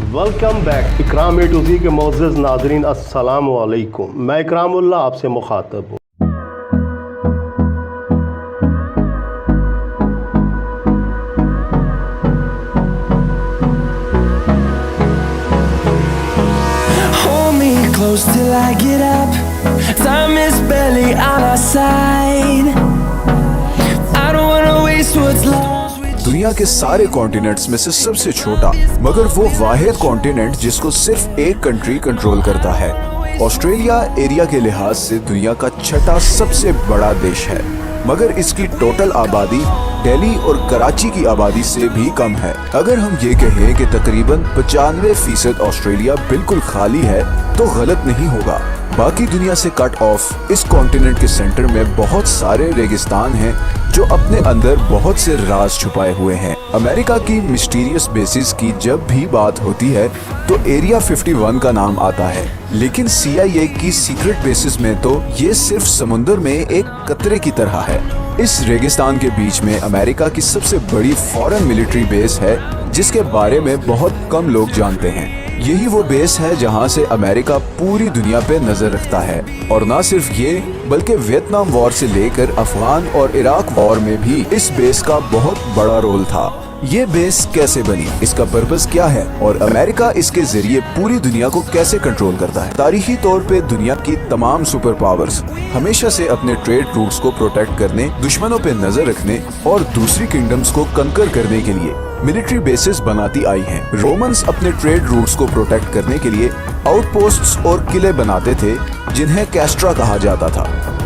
Welcome back Ikram A to ज़ी के मोअज़्ज़ज़ नाज़रीन अस्सलामु अलैकुम। मैं इकरामुल्लाह आपसे मुखातब हूँ। Close till I get up. Time is barely on our side. I don't wanna waste what's left. दुनिया के सारे कॉन्टिनेंट्स में से सबसे छोटा मगर वो वाहिद कॉन्टिनेंट जिसको सिर्फ एक कंट्री कंट्रोल करता है। ऑस्ट्रेलिया एरिया के लिहाज से दुनिया का छठा सबसे बड़ा देश है, मगर इसकी टोटल आबादी दिल्ली और कराची की आबादी से भी कम है। अगर हम ये कहें कि तकरीबन 95% ऑस्ट्रेलिया बिल्कुल खाली है तो गलत नहीं होगा। बाकी दुनिया से कट ऑफ इस कॉन्टिनेंट के सेंटर में बहुत सारे रेगिस्तान हैं जो अपने अंदर बहुत से राज छुपाए हुए हैं। अमेरिका की मिस्टीरियस बेसिस की जब भी बात होती है तो एरिया 51 का नाम आता है, लेकिन CIA की सीक्रेट बेसिस में तो ये सिर्फ समुंदर में एक कतरे की तरह है। इस रेगिस्तान के बीच में अमेरिका की सबसे बड़ी फॉरेन मिलिट्री बेस है जिसके बारे में बहुत कम लोग जानते हैं। यही वो बेस है जहां से अमेरिका पूरी दुनिया पे नजर रखता है, और न सिर्फ ये बल्कि वियतनाम वॉर से लेकर अफगान और इराक वॉर में भी इस बेस का बहुत बड़ा रोल था। ये बेस कैसे बनी, इसका पर्पस क्या है और अमेरिका इसके जरिए पूरी दुनिया को कैसे कंट्रोल करता है। तारीखी तौर पे दुनिया की तमाम सुपर पावर्स हमेशा से अपने ट्रेड रूट्स को प्रोटेक्ट करने, दुश्मनों पे नजर रखने और दूसरी किंगडम्स को कंकर करने के लिए मिलिट्री बेसिस बनाती आई हैं। रोमन्स अपने ट्रेड रूट्स को प्रोटेक्ट करने के लिए आउटपोस्ट्स और किले बनाते थे जिन्हें कैस्ट्रा कहा जाता था।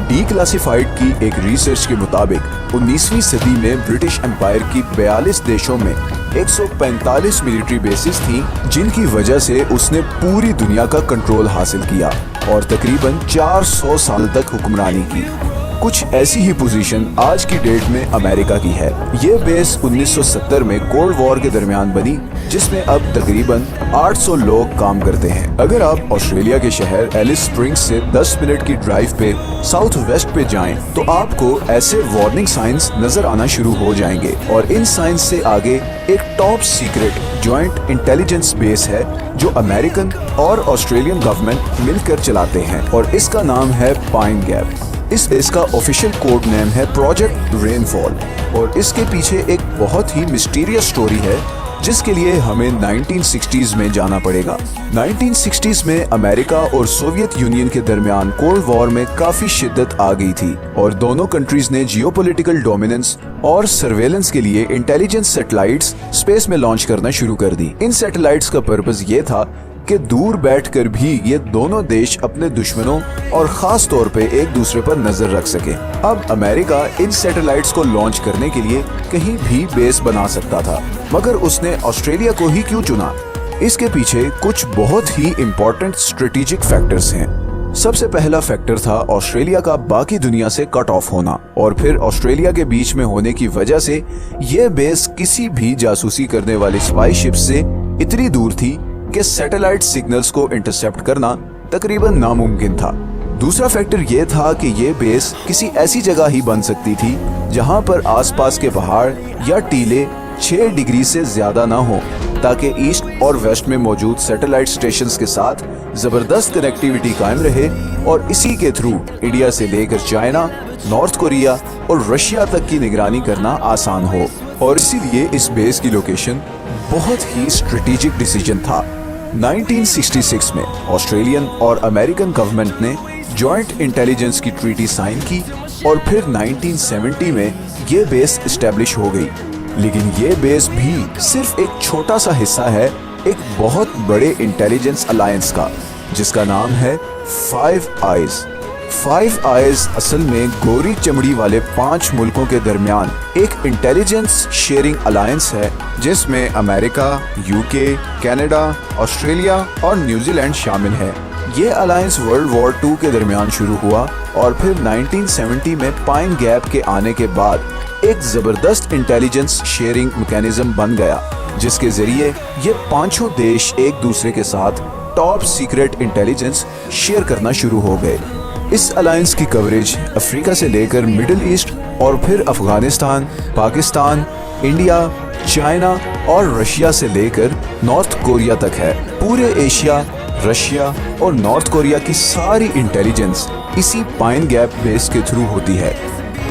डीक्लासिफाइड की एक रिसर्च के मुताबिक 19वीं सदी में ब्रिटिश एम्पायर की 42 देशों में 145 मिलिट्री बेसिस थी, जिनकी वजह से उसने पूरी दुनिया का कंट्रोल हासिल किया और तकरीबन 400 साल तक हुक्मरानी की। कुछ ऐसी ही पोजीशन आज की डेट में अमेरिका की है। ये बेस 1970 में कोल्ड वॉर के दरमियान बनी, जिसमें अब तकरीबन 800 लोग काम करते हैं। अगर आप ऑस्ट्रेलिया के शहर एलिस स्प्रिंग्स से 10 मिनट की ड्राइव पे साउथ वेस्ट पे जाएं, तो आपको ऐसे वार्निंग साइंस नजर आना शुरू हो जाएंगे, और इन साइंस से आगे एक top secret joint intelligence base है जो अमेरिकन और ऑस्ट्रेलियन गवर्नमेंट मिलकर चलाते हैं, और इसका नाम है पाइन गैप। इस बेस का ऑफिशियल कोड नेम है प्रोजेक्ट रेनफॉल, और इसके पीछे एक बहुत ही मिस्टीरियस स्टोरी है जिसके लिए हमें 1960s में जाना पड़ेगा। 1960s में अमेरिका और सोवियत यूनियन के दरमियान कोल्ड वॉर में काफी शिद्दत आ गई थी, और दोनों कंट्रीज ने जियोपॉलिटिकल डोमिनेंस और सर्वेलेंस के लिए इंटेलिजेंस सैटेलाइट्स स्पेस में लॉन्च करना शुरू कर दी। इन सैटेलाइट्स का पर्पस ये था कि दूर बैठकर भी ये दोनों देश अपने दुश्मनों और खास तौर पे एक दूसरे पर नजर रख सके। अब अमेरिका इन सैटेलाइट्स को लॉन्च करने के लिए कहीं भी बेस बना सकता था, मगर उसने ऑस्ट्रेलिया को ही क्यों चुना? इसके पीछे कुछ बहुत ही इम्पोर्टेंट स्ट्रेटेजिक फैक्टर्स हैं। सबसे पहला फैक्टर था ऑस्ट्रेलिया का बाकी दुनिया से कट ऑफ होना, और फिर ऑस्ट्रेलिया के बीच में होने की वजह से ये बेस किसी भी जासूसी करने वाली स्पाई शिप से इतनी दूर थी कि सैटेलाइट सिग्नल्स को इंटरसेप्ट करना तकरीबन नामुमकिन था। दूसरा फैक्टर ये था कि ये बेस किसी ऐसी जगह ही बन सकती थी जहां पर आसपास के पहाड़ या टीले 6 डिग्री से ज्यादा ना हो, ताकि ईस्ट और वेस्ट में मौजूद सैटेलाइट स्टेशंस के साथ जबरदस्त कनेक्टिविटी कायम रहे, और इसी के थ्रू इंडिया से लेकर चाइना, नॉर्थ कोरिया और रशिया तक की निगरानी करना आसान हो। और इसीलिए इस बेस की लोकेशन बहुत ही स्ट्रेटेजिक डिसीजन था। 1966 में ऑस्ट्रेलियन और अमेरिकन गवर्नमेंट ने जॉइंट इंटेलिजेंस की ट्रीटी साइन की, और फिर 1970 में ये बेस एस्टेब्लिश हो गई। लेकिन ये बेस भी सिर्फ एक छोटा सा हिस्सा है एक बहुत बड़े इंटेलिजेंस अलायंस का, जिसका नाम है फाइव आइज। फाइव आइज असल में गोरी चमड़ी वाले 5 मुल्कों के दरमियान एक इंटेलिजेंस शेयरिंग अलायंस है, जिसमें अमेरिका, यूके, कनाडा, ऑस्ट्रेलिया और न्यूजीलैंड शामिल है। ये अलायंस वर्ल्ड वॉर 2 के दरमियान शुरू हुआ, और फिर 1970 में पाइन गैप के आने के बाद एक जबरदस्त इंटेलिजेंस शेयरिंग मैकेनिज्म बन गया, जिसके जरिए ये 5 देश एक दूसरे के साथ टॉप सीक्रेट इंटेलिजेंस शेयर करना शुरू हो गए। इस अलायंस की कवरेज अफ्रीका से लेकर मिडिल ईस्ट और फिर अफगानिस्तान, पाकिस्तान, इंडिया, चाइना और रशिया से लेकर नॉर्थ कोरिया तक है। पूरे एशिया, रशिया और नॉर्थ कोरिया की सारी इंटेलिजेंस इसी पाइन गैप बेस के थ्रू होती है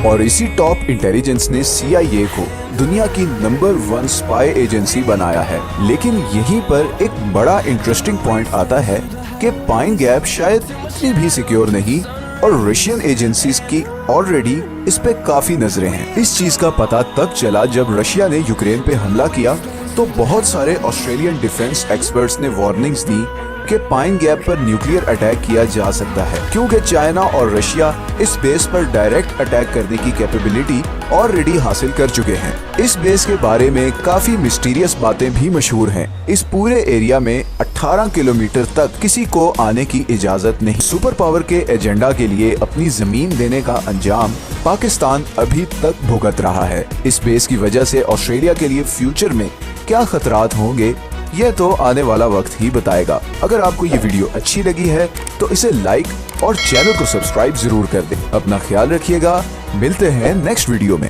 और इसी टॉप इंटेलिजेंस ने CIA को दुनिया की नंबर 1 स्पाई एजेंसी बनाया है। लेकिन यहीं पर एक बड़ा इंटरेस्टिंग पॉइंट आता है कि पाइन गैप शायद इतनी भी सिक्योर नहीं और रशियन एजेंसीज की ऑलरेडी इस पे काफी नजरें हैं। इस चीज का पता तब चला जब रशिया ने यूक्रेन पे हमला किया तो बहुत सारे ऑस्ट्रेलियन डिफेंस एक्सपर्ट्स ने वार्निंग्स दी कि पाइन गैप पर न्यूक्लियर अटैक किया जा सकता है, क्योंकि चाइना और रशिया इस बेस पर डायरेक्ट अटैक करने की कैपेबिलिटी ऑलरेडी हासिल कर चुके हैं। इस बेस के बारे में काफी मिस्टीरियस बातें भी मशहूर हैं। इस पूरे एरिया में 18 किलोमीटर तक किसी को आने की इजाजत नहीं। सुपर पावर के एजेंडा के लिए अपनी जमीन देने का अंजाम पाकिस्तान अभी तक भुगत रहा है। इस बेस की वजह से ऑस्ट्रेलिया के लिए फ्यूचर में क्या खतरात होंगे यह तो आने वाला वक्त ही बताएगा। अगर आपको ये वीडियो अच्छी लगी है तो इसे लाइक और चैनल को सब्सक्राइब जरूर कर दें। अपना ख्याल रखिएगा, मिलते हैं नेक्स्ट वीडियो में।